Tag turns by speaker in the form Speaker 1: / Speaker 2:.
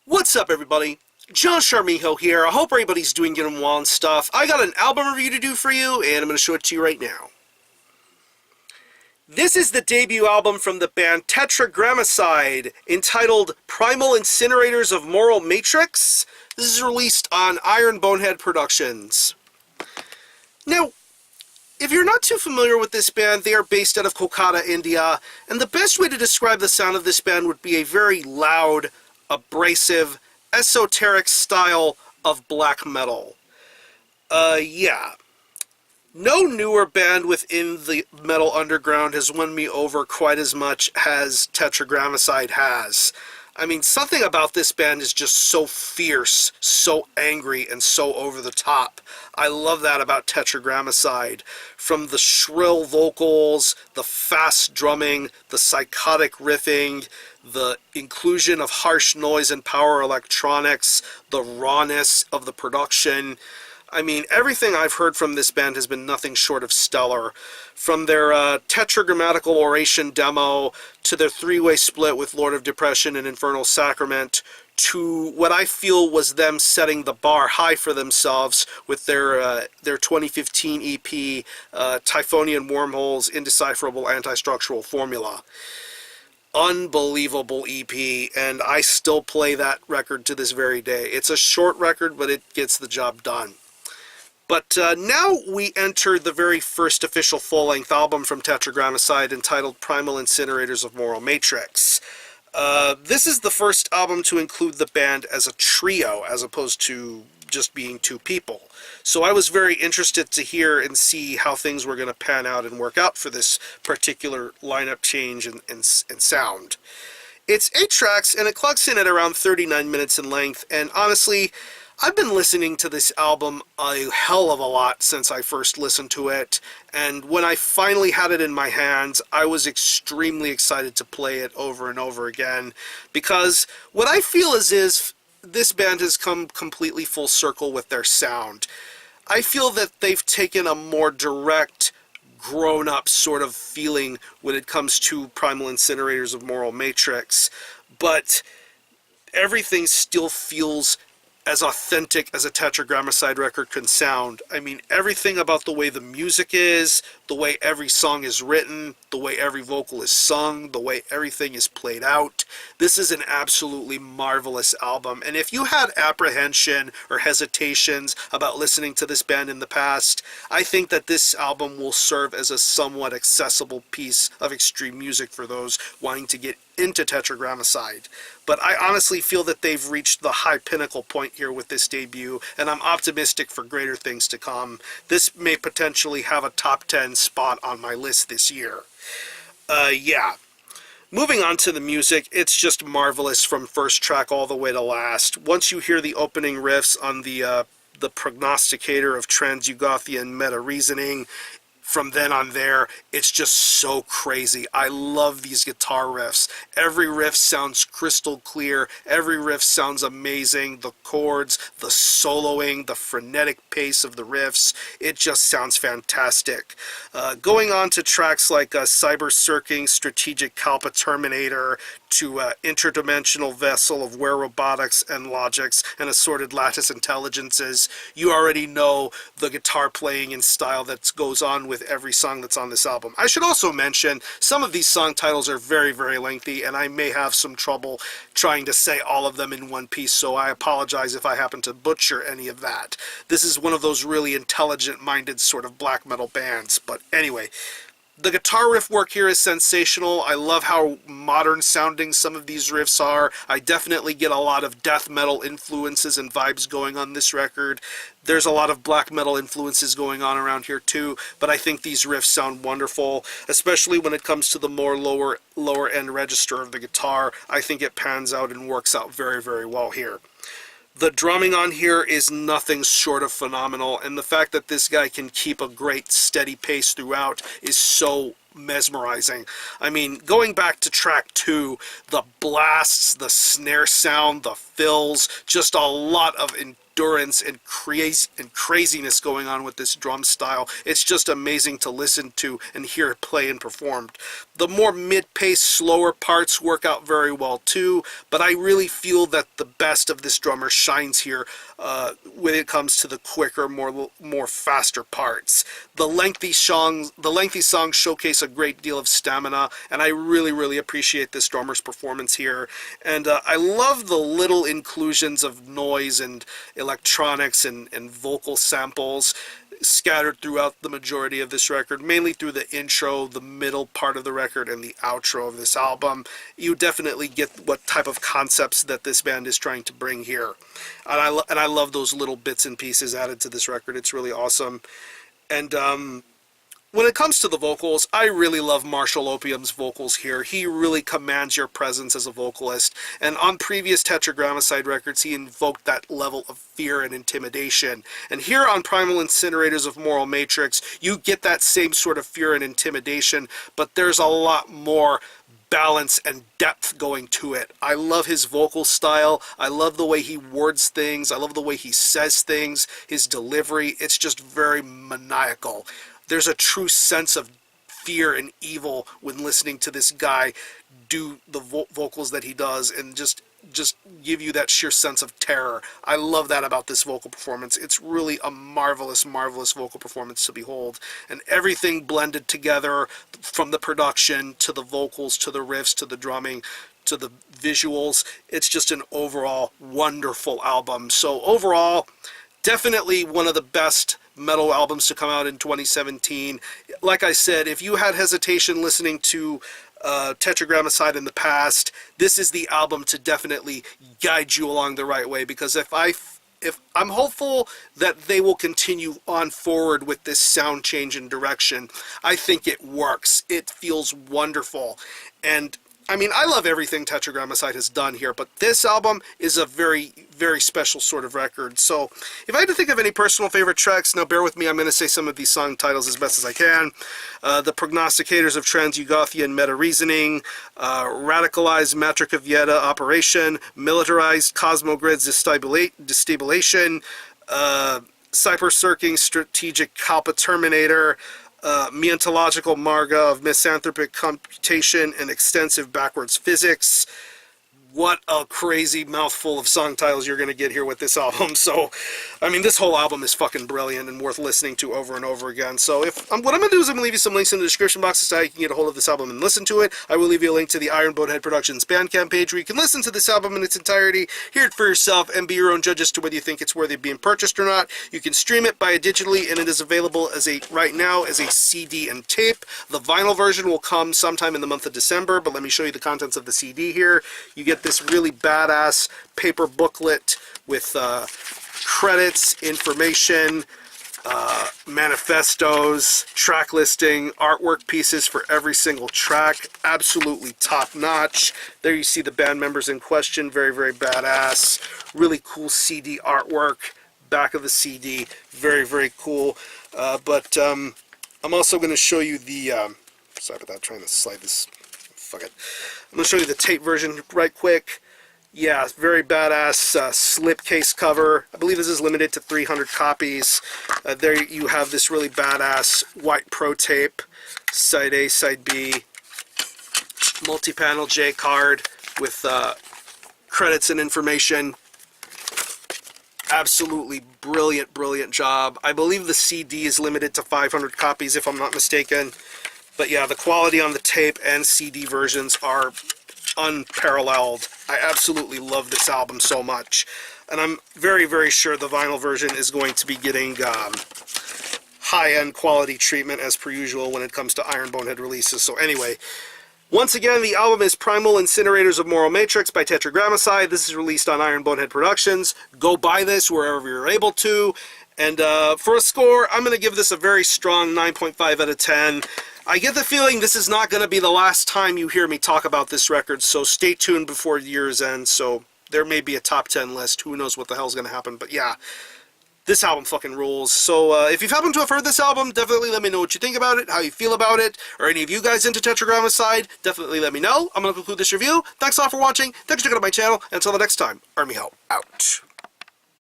Speaker 1: What's up, everybody? John Charmijo here. I hope everybody's doing good and well and stuff. I got an album review to do for you, and I'm going to show it to you right now. This is the debut album from the band Tetragrammacide, entitled Primal Incinerators of Moral Matrix. This is released on Iron Bonehead Productions. Now, if you're not too familiar with this band, they are based out of Kolkata, India, and the best way to describe the sound of this band would be a very loud, abrasive, esoteric style of black metal. Yeah. No newer band within the metal underground has won me over quite as much as Tetragrammacide has. I mean, something about this band is just so fierce, so angry, and so over the top. I love that about Tetragrammacide. From the shrill vocals, the fast drumming, the psychotic riffing, the inclusion of harsh noise and power electronics, the rawness of the production. I mean, everything I've heard from this band has been nothing short of stellar. From their tetragrammatical oration demo, to their three-way split with Lord of Depression and Infernal Sacrament, to what I feel was them setting the bar high for themselves with their 2015 EP, Typhonian Wormholes, Indecipherable Anti-Structural Formula. Unbelievable EP, and I still play that record to this very day. It's a short record, but it gets the job done. But now we enter the very first official full-length album from Tetragrammacide, entitled Primal Incinerators of Moral Matrix. This is the first album to include the band as a trio, as opposed to just being two people. So I was very interested to hear and see how things were going to pan out and work out for this particular lineup change and sound. It's 8 tracks, and it clocks in at around 39 minutes in length, and honestly, I've been listening to this album a hell of a lot since I first listened to it, and when I finally had it in my hands, I was extremely excited to play it over and over again, because what I feel is this band has come completely full circle with their sound. I feel that they've taken a more direct, grown-up sort of feeling when it comes to Primal Incinerators of Moral Matrix, but everything still feels as authentic as a Tetragrammacide record can sound. I mean, everything about the way the music is, the way every song is written, the way every vocal is sung, the way everything is played out. This is an absolutely marvelous album, and if you had apprehension or hesitations about listening to this band in the past, I think that this album will serve as a somewhat accessible piece of extreme music for those wanting to get into Tetragrammacide. But I honestly feel that they've reached the high pinnacle point here with this debut, and I'm optimistic for greater things to come. This may potentially have a top 10 spot on my list this year. Yeah. Moving on to the music, it's just marvelous from first track all the way to last. Once you hear the opening riffs on the prognosticator of Trans-Yugothian meta-reasoning, from then on there, it's just so crazy. I love these guitar riffs. Every riff sounds crystal clear. Every riff sounds amazing. The chords, the soloing, the frenetic pace of the riffs, it just sounds fantastic. Going on to tracks like Cyber Circing, Strategic Kalpa Terminator, to Interdimensional Vessel of Where Robotics and Logics and Assorted Lattice Intelligences, you already know the guitar playing and style that goes on with every song that's on this album. I should also mention, some of these song titles are very, very lengthy, and I may have some trouble trying to say all of them in one piece, so I apologize if I happen to butcher any of that. This is one of those really intelligent-minded sort of black metal bands, but anyway. The guitar riff work here is sensational. I love how modern sounding some of these riffs are. I definitely get a lot of death metal influences and vibes going on this record. There's a lot of black metal influences going on around here too, but I think these riffs sound wonderful, especially when it comes to the more lower end register of the guitar. I think it pans out and works out very, very well here. The drumming on here is nothing short of phenomenal, and the fact that this guy can keep a great steady pace throughout is so mesmerizing. I mean, going back to track 2, the blasts, the snare sound, the fills, just a lot of endurance and craziness going on with this drum style. It's just amazing to listen to and hear it play and performed. The more mid-paced, slower parts work out very well too, but I really feel that the best of this drummer shines here when it comes to the quicker, more faster parts. The lengthy songs showcase a great deal of stamina, and I really appreciate this drummer's performance here. And I love the little inclusions of noise and electronics and vocal samples scattered throughout the majority of this record, mainly through the intro, the middle part of the record, and the outro of this album. You definitely get what type of concepts that this band is trying to bring here. And I love those little bits and pieces added to this record. It's really awesome. And when it comes to the vocals, I really love Marshall Opium's vocals here. He really commands your presence as a vocalist. And on previous Tetragrammacide records, he invoked that level of fear and intimidation. And here on Primal Incinerators of Moral Matrix, you get that same sort of fear and intimidation, but there's a lot more balance and depth going to it. I love his vocal style. I love the way he words things. I love the way he says things, his delivery. It's just very maniacal. There's a true sense of fear and evil when listening to this guy do the vocals that he does, and just give you that sheer sense of terror. I love that about this vocal performance. It's really a marvelous vocal performance to behold, and everything blended together, from the production to the vocals to the riffs to the drumming to the visuals. It's just an overall wonderful album. So overall, definitely one of the best metal albums to come out in 2017. Like I said, if you had hesitation listening to Tetragrammacide in the past, this is the album to definitely guide you along the right way, because if I'm hopeful that they will continue on forward with this sound change and direction. I think it works. It feels wonderful. And I mean, I love everything Tetragrammacide has done here, but this album is a very special sort of record. So if I had to think of any personal favorite tracks, now bear with me, I'm going to say some of these song titles as best as I can. The Prognosticators of Trans-Yugothian Meta-Reasoning, Radicalized Matrikavieta Operation, Militarized Cosmogrid's Destabilization, Cyber-Circing Strategic Kalpa Terminator, Meontological Marga of Misanthropic Computation and Extensive Backwards Physics. What a crazy mouthful of song titles you're going to get here with this album. So, I mean, this whole album is fucking brilliant and worth listening to over and over again. So, what I'm going to do is I'm going to leave you some links in the description box so you can get a hold of this album and listen to it. I will leave you a link to the Iron Bonehead Productions Bandcamp page where you can listen to this album in its entirety, hear it for yourself, and be your own judge as to whether you think it's worthy of being purchased or not. You can stream it, buy it digitally, and it is available right now as a CD and tape. The vinyl version will come sometime in the month of December, but let me show you the contents of the CD here. You get this really badass paper booklet with credits, information, manifestos, track listing, artwork pieces for every single track. Absolutely top notch. There you see the band members in question. Very badass. Really cool CD artwork. Back of the CD. Very cool. But I'm also going to show you the sorry about that, trying to slide this. Fuck it. I'm going to show you the tape version right quick. Yeah, very badass slipcase cover. I believe this is limited to 300 copies. There you have this really badass white pro tape. Side A, side B. Multi-panel J card with credits and information. Absolutely brilliant job. I believe the CD is limited to 500 copies if I'm not mistaken. But yeah, the quality on the tape and CD versions are unparalleled. I absolutely love this album so much, and I'm very sure the vinyl version is going to be getting high-end quality treatment as per usual when it comes to Iron Bonehead releases. So anyway, once again, the album is Primal Incinerators of Moral Matrix by Tetragrammacide. This is released on Iron Bonehead Productions. Go buy this wherever you're able to. And for a score, I'm going to give this a very strong 9.5 out of 10. I get the feeling this is not going to be the last time you hear me talk about this record, so stay tuned before year's end. So there may be a top 10 list. Who knows what the hell's going to happen, but yeah. This album fucking rules. So if you've happened to have heard this album, definitely let me know what you think about it, how you feel about it, or any of you guys into Tetragrammacide, definitely let me know. I'm going to conclude this review. Thanks all for watching. Thanks for checking out my channel. And until the next time, Army Help out.